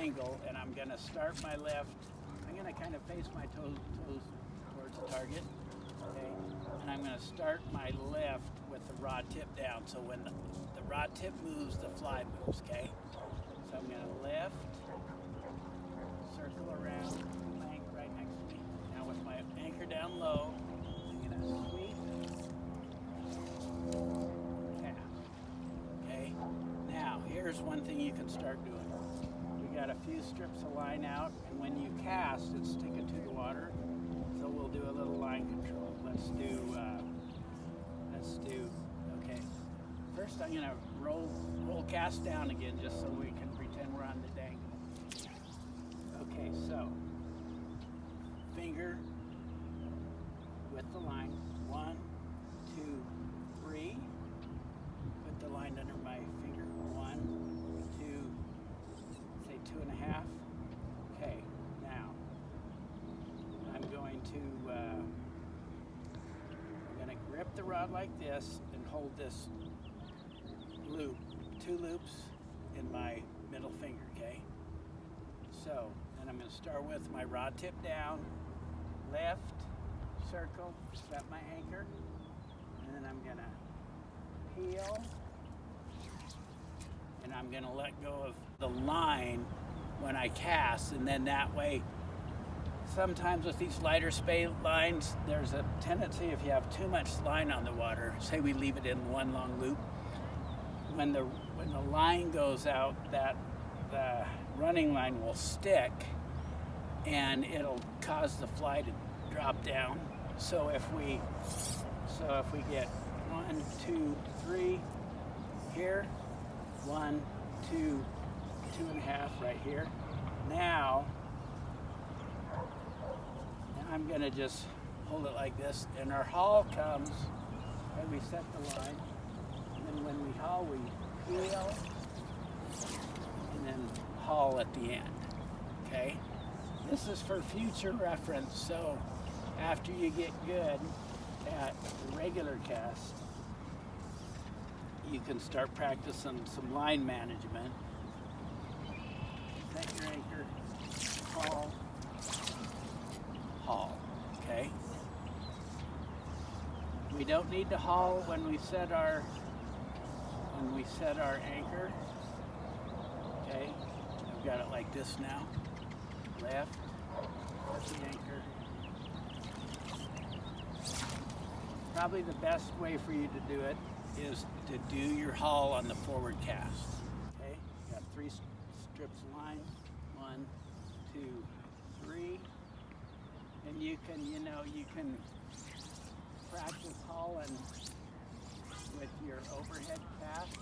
dangle, and I'm gonna start my left. I'm gonna kind of face my toes towards the target, okay? And I'm gonna start my left with the rod tip down. So when the rod tip moves, the fly moves, okay? So I'm gonna lift, circle around, my anchor right next to me. Now with my anchor down low, I'm gonna sweep, cast, okay? Now, here's one thing you can start doing. We got a few strips of line out, and when you cast, it's sticking to the water. So we'll do a little line control. Let's do, okay. First I'm gonna roll cast down again just so we can pretend we're on the dangle. Okay, so finger with the line, 1, 2, 3. Put the line under my finger, 1, 2, say 2.5. Okay, now I'm going to grip the rod like this and hold this loop, 2 loops in my middle finger, okay? So, then I'm going to start with my rod tip down, left, circle, set my anchor, and then I'm going to peel, and I'm going to let go of the line when I cast, and then that way, sometimes with these lighter spay lines, there's a tendency if you have too much line on the water, say we leave it in one long loop, when the line goes out, the running line will stick and it'll cause the fly to drop down. So if we get 1, 2, 3 here, 1, 2, 2.5 right here. Now I'm gonna just hold it like this, and our haul comes, and we set the line, and then when we haul, we peel, and then haul at the end, okay? This is for future reference, so after you get good at the regular cast, you can start practicing some line management. Set your anchor, haul, okay? We don't need to haul when we set our anchor, okay? I've got it like this now. Left, set the anchor. Probably the best way for you to do it is to do your haul on the forward cast, okay? Got 3 strips of line, 1, 2, 3. And you can practice hauling with your overhead cast.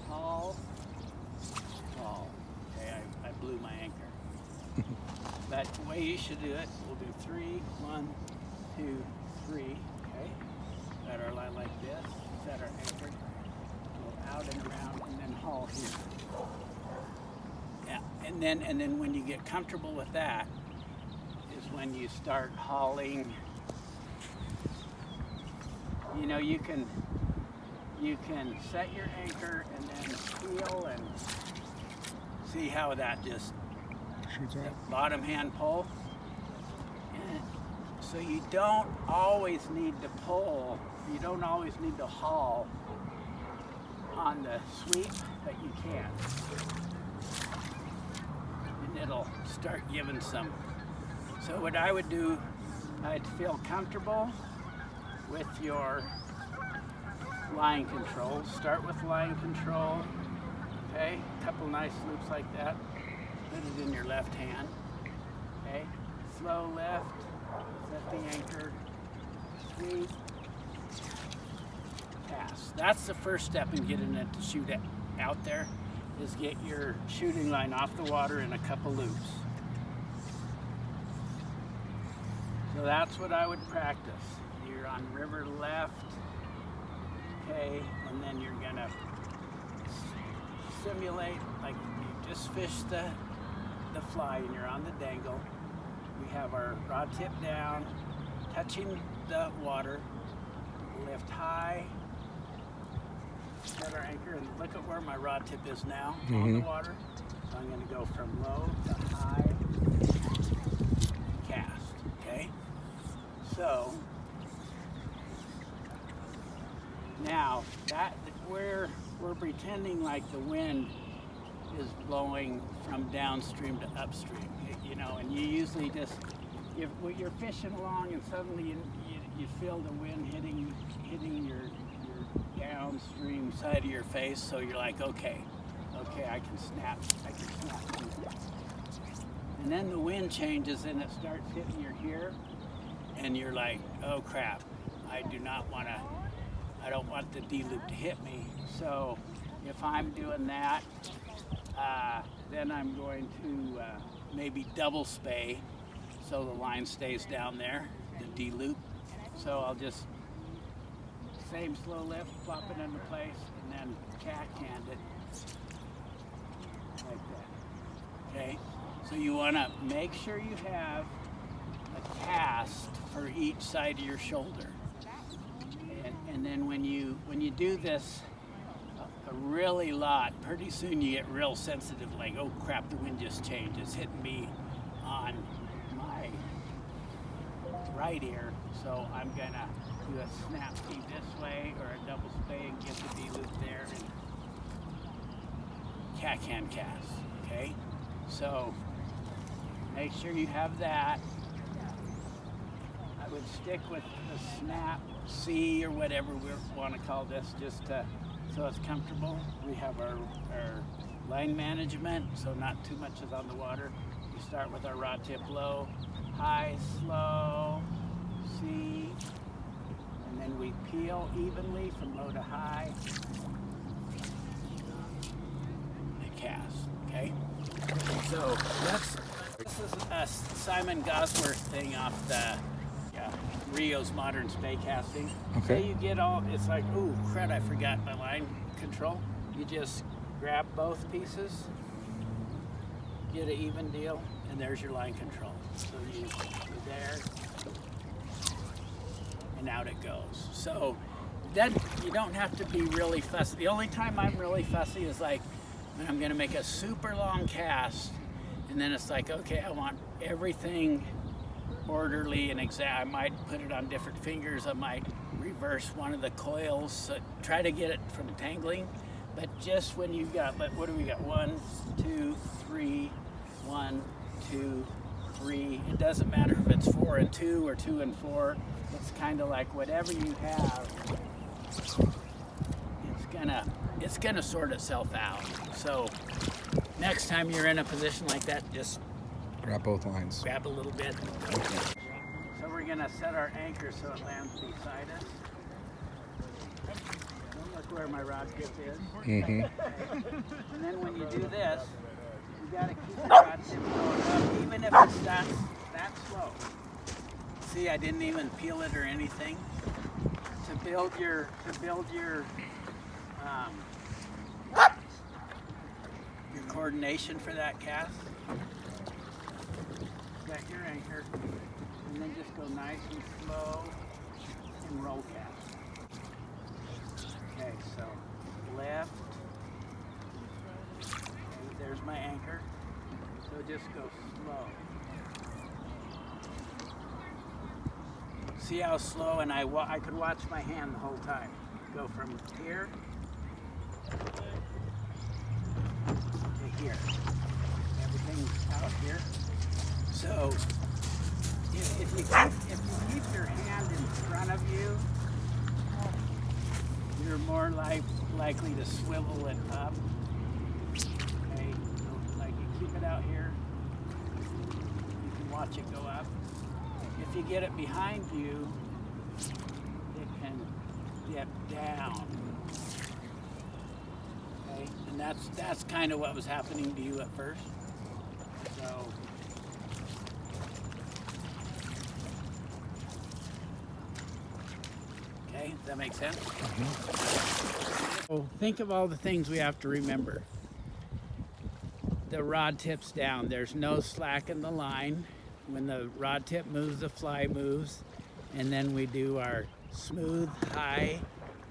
Haul. Okay, I blew my anchor. But the way you should do it, we'll do 3, 1, 2, 3, okay? Got our line like this, set our anchor. Out and around, and then haul here. Yeah, and then when you get comfortable with that is when you start hauling. You know, you can set your anchor and then peel, and see how that just shoots out. Bottom hand pull. And so you don't always need to pull. You don't always need to haul on the sweep, but you can. And it'll start giving some. So what I would do, I'd feel comfortable with your line control. Start with line control, okay? A couple nice loops like that. Put it in your left hand, okay? Slow left, set the anchor, sweep, cast. That's the first step in getting it to shoot it out there, is get your shooting line off the water in a couple loops. So that's what I would practice. You're on river left, okay, and then you're gonna simulate like you just fished the fly and you're on the dangle. We have our rod tip down, touching the water, lift high, anchor, and look at where my rod tip is now on the water. So I'm going to go from low to high, cast, okay? So now that we're pretending like the wind is blowing from downstream to upstream, you know, and you usually just, you're fishing along and suddenly you feel the wind hitting your downstream side of your face, so you're like, okay, I can snap through that. And then the wind changes and it starts hitting your here, and you're like, oh crap, I don't want the D-loop to hit me. So if I'm doing that, then I'm going to maybe double spay so the line stays down there, the D-loop. So I'll just, same slow lift, flop it into place, and then cack hand it like that, okay? So you wanna make sure you have a cast for each side of your shoulder. And then when you do this a really lot, pretty soon you get real sensitive, like, oh crap, the wind just changed. It's hitting me on my right ear, so I'm gonna do a snap feed this way or a double spay and get the D-loop there and cack hand cast, okay? So make sure you have that. I would stick with the snap C or whatever we want to call this, just so it's comfortable. We have our line management, so not too much is on the water. We start with our rod tip low, high, slow, C, and then we peel evenly from low to high and cast, okay? So this is a Simon Gosworth thing off the Rio's Modern Spay Casting. Okay. Say you get all, it's like, ooh, crud, I forgot my line control. You just grab both pieces, get an even deal, and there's your line control. So you're there, and out it goes. So then you don't have to be really fussy. The only time I'm really fussy is like when I'm gonna make a super long cast, and then it's like, okay, I want everything orderly and exact. I might put it on different fingers. I might reverse one of the coils, try to get it from tangling. But just when you've got, what do we got? 1, 2, 3, 1, 2, 3. It doesn't matter if it's 4 and 2 or 2 and 4. It's kind of like whatever you have, it's gonna sort itself out. So next time you're in a position like that, just grab both lines. Grab a little bit. Okay. So we're gonna set our anchor so it lands beside us. Don't look where my rod tip is. Mm-hmm. And then when you do this, you gotta keep the rod tip going up, even if it's that slow. See, I didn't even peel it or anything. To build your coordination for that cast. Set your anchor, and then just go nice and slow and roll cast. Okay, so left. Okay, there's my anchor. So just go slow. See how slow, and I could watch my hand the whole time. Go from here to here. Everything's out here. So if you keep your hand in front of you, you're more likely to swivel it up. Okay, so like you keep it out here, you can watch it go up. If you get it behind you, it can dip down. Okay, and that's kind of what was happening to you at first. So. Okay, does that make sense? Mm-hmm. So think of all the things we have to remember. The rod tip's down. There's no slack in the line. When the rod tip moves, the fly moves. And then we do our smooth, high,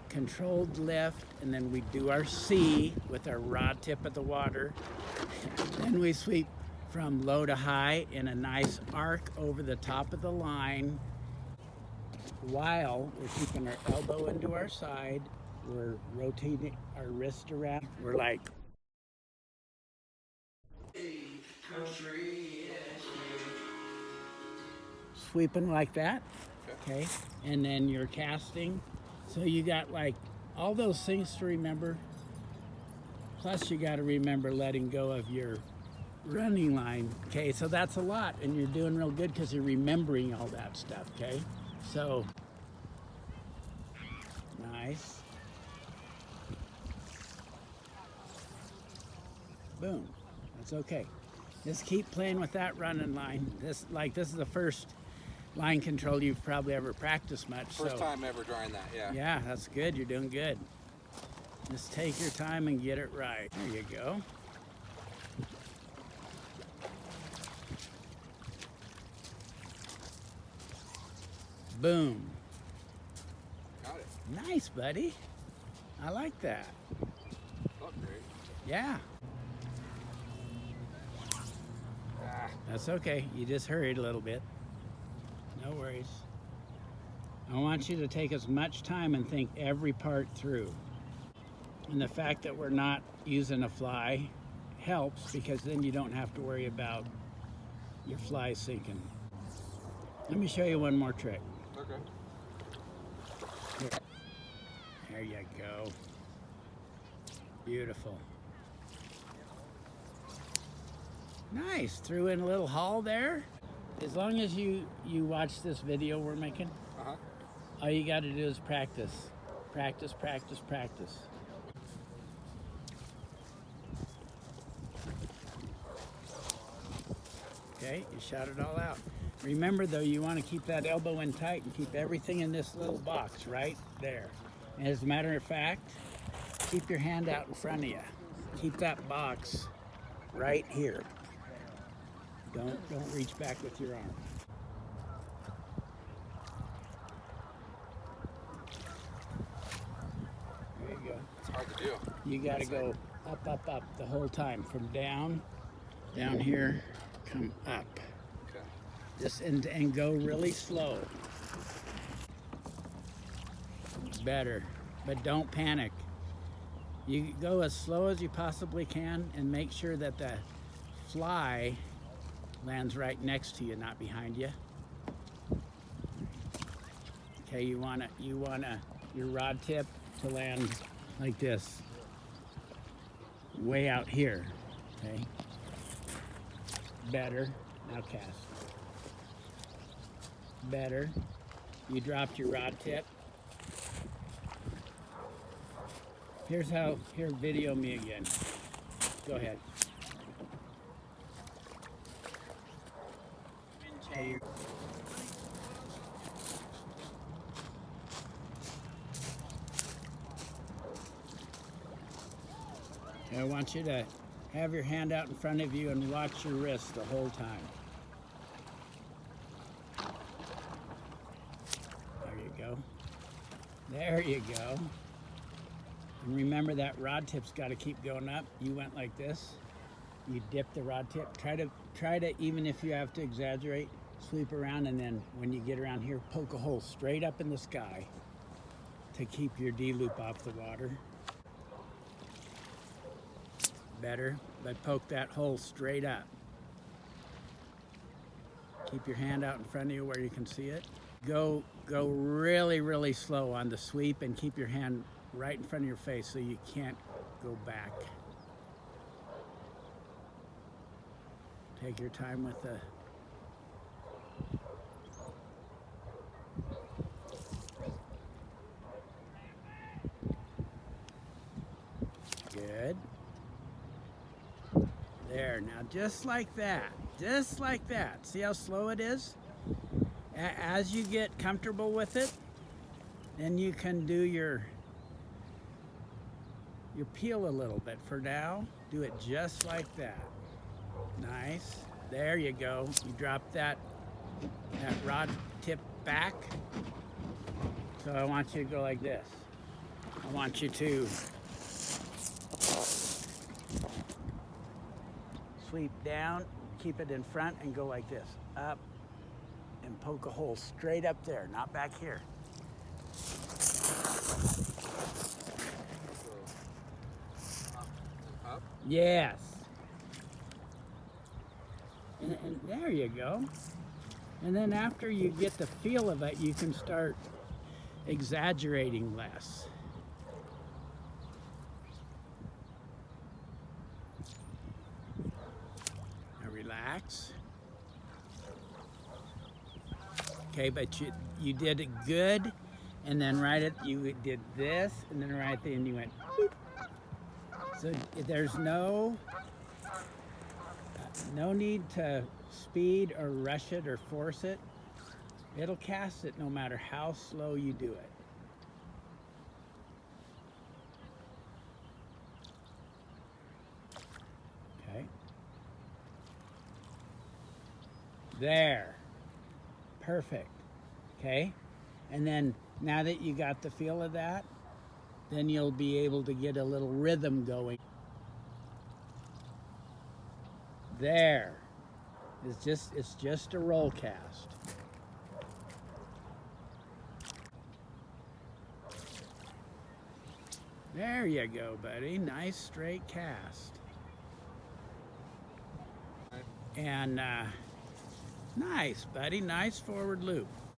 controlled lift, and then we do our C with our rod tip at the water. Then we sweep from low to high in a nice arc over the top of the line, while we're keeping our elbow into our side. We're rotating our wrist around. We're like, sweeping like that, okay? And then you're casting. So you got like all those things to remember. Plus you got to remember letting go of your running line, okay? So that's a lot, and you're doing real good because you're remembering all that stuff, okay? So, nice. Boom. That's okay. Just keep playing with that running line. This is the first line control you've probably ever practiced much. First time ever drawing that, yeah. Yeah, that's good. You're doing good. Just take your time and get it right. There you go. Boom. Got it. Nice, buddy. I like that. Look great. Yeah. That's okay. You just hurried a little bit. No worries. I want you to take as much time and think every part through. And the fact that we're not using a fly helps, because then you don't have to worry about your fly sinking. Let me show you one more trick. Okay. Here. There you go. Beautiful. Nice. Threw in a little haul there. As long as you watch this video we're making, all you got to do is practice. Practice, practice, practice. Okay, you shout it all out. Remember though, you want to keep that elbow in tight and keep everything in this little box right there. And as a matter of fact, keep your hand out in front of you. Keep that box right here. Don't reach back with your arm. There you go. It's hard to do. You got to go up, up, up the whole time. From down here, come up. Okay. Just and go really slow. Better, but don't panic. You go as slow as you possibly can, and make sure that the fly lands right next to you, not behind you. Okay, you wanna your rod tip to land like this, way out here. Okay. Better. Now cast. Better. You dropped your rod tip. Here, video me again. Go ahead. I want you to have your hand out in front of you and watch your wrist the whole time. There you go. There you go. And remember that rod tip's got to keep going up. You went like this. You dip the rod tip. Try to, even if you have to exaggerate, sweep around, and then when you get around here, poke a hole straight up in the sky to keep your D-loop off the water. Better, but poke that hole straight up. Keep your hand out in front of you where you can see it. Go really, really slow on the sweep, and keep your hand right in front of your face so you can't go back. Take your time with the good. There, now just like that. Just like that. See how slow it is? As you get comfortable with it, then you can do your peel a little bit. For now, do it just like that. Nice. There you go. You drop that rod tip back. So I want you to go like this. I want you to sweep down, keep it in front, and go like this. Up, and poke a hole straight up there, not back here. So, up. Yes. And there you go. And then after you get the feel of it, you can start exaggerating less. Now relax. Okay, but you did it good, and then you did this, and then right at the end you went boop. So there's no need to speed or rush it or force it. It'll cast it no matter how slow you do it. Okay. There. Perfect. Okay. And then now that you got the feel of that, then you'll be able to get a little rhythm going. There. It's just a roll cast. There you go, buddy. Nice straight cast. And nice, buddy. Nice forward loop.